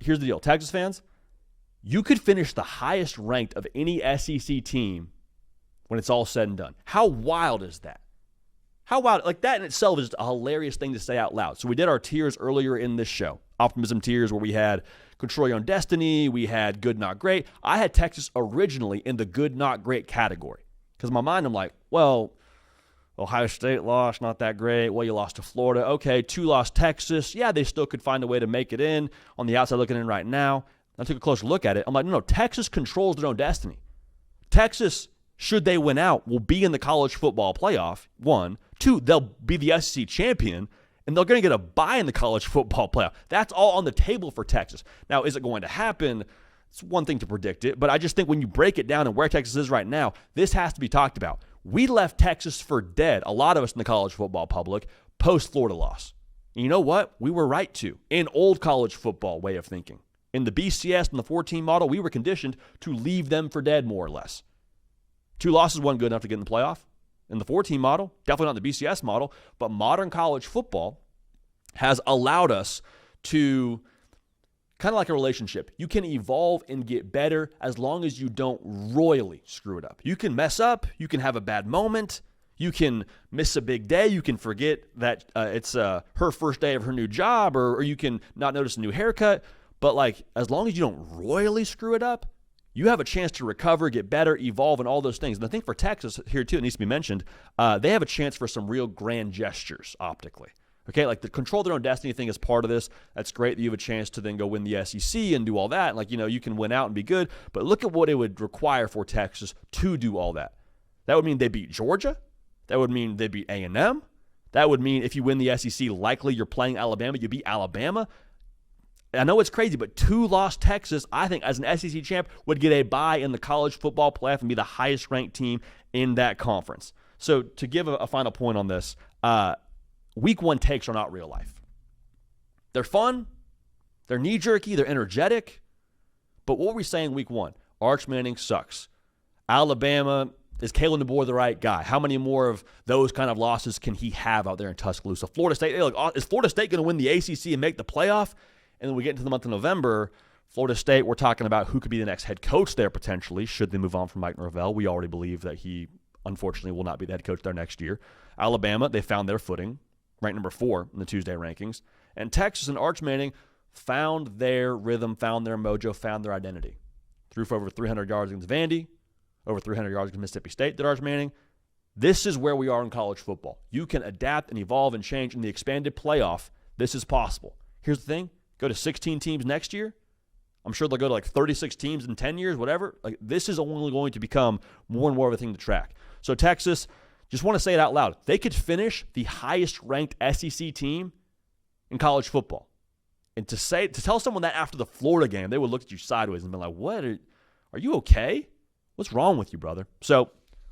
here's the deal. Texas fans, you could finish the highest ranked of any SEC team when it's all said and done. How wild is that? How wild? Like, that in itself is a hilarious thing to say out loud. So we did our tiers earlier in this show. Optimism tiers, where we had control your own destiny. We had good, not great. I had Texas originally in the good, not great category. Because in my mind, I'm like, well, Ohio State lost, not that great. Well, you lost to Florida. Okay, 2 lost Texas. Yeah, they still could find a way to make it in. On the outside looking in right now, I took a closer look at it. I'm like, no, Texas controls their own destiny. Texas, should they win out, will be in the college football playoff, 1. 2, they'll be the SEC champion, and they're going to get a bye in the college football playoff. That's all on the table for Texas. Now, is it going to happen? It's one thing to predict it, but I just think when you break it down and where Texas is right now, this has to be talked about. We left Texas for dead, a lot of us in the college football public, post-Florida loss. And you know what? We were right to, in old college football way of thinking. In the BCS and the 4-team model, we were conditioned to leave them for dead, more or less. 2 losses wasn't good enough to get in the playoff. In the 4-team model, definitely not the BCS model, but modern college football has allowed us to, kind of like a relationship, you can evolve and get better as long as you don't royally screw it up. You can mess up, you can have a bad moment, you can miss a big day, you can forget that it's her first day of her new job, or you can not notice a new haircut, but like, as long as you don't royally screw it up, you have a chance to recover, get better, evolve, and all those things. And I think for Texas here, too, it needs to be mentioned, they have a chance for some real grand gestures optically. Okay, like the control their own destiny thing is part of this. That's great that you have a chance to then go win the SEC and do all that. Like, you can win out and be good. But look at what it would require for Texas to do all that. That would mean they beat Georgia. That would mean they beat A&M. That would mean if you win the SEC, likely you're playing Alabama. You beat Alabama. I know it's crazy, but 2 lost Texas, I think, as an SEC champ, would get a bye in the college football playoff and be the highest-ranked team in that conference. So to give a final point on this, Week 1 takes are not real life. They're fun, they're knee-jerky, they're energetic, but what were we saying Week 1? Arch Manning sucks. Alabama, is Kalen DeBoer the right guy? How many more of those kind of losses can he have out there in Tuscaloosa? Florida State, is Florida State going to win the ACC and make the playoff? And then we get into the month of November, Florida State, we're talking about who could be the next head coach there potentially, should they move on from Mike Norvell. We already believe that he, unfortunately, will not be the head coach there next year. Alabama, they found their footing, ranked number 4 in the Tuesday rankings. And Texas and Arch Manning found their rhythm, found their mojo, found their identity. Threw for over 300 yards against Vandy, over 300 yards against Mississippi State, did Arch Manning. This is where we are in college football. You can adapt and evolve and change in the expanded playoff. This is possible. Here's the thing. Go to 16 teams next year. I'm sure they'll go to like 36 teams in 10 years, whatever. Like, this is only going to become more and more of a thing to track. So Texas, just want to say it out loud. They could finish the highest-ranked SEC team in college football. And to tell someone that after the Florida game, they would look at you sideways and be like, what? Are you okay? What's wrong with you, brother? So,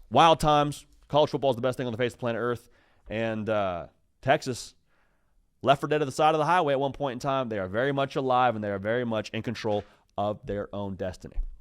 wild times. College football is the best thing on the face of planet Earth. And Texas, left for dead at the side of the highway at one point in time. They are very much alive, and they are very much in control of their own destiny.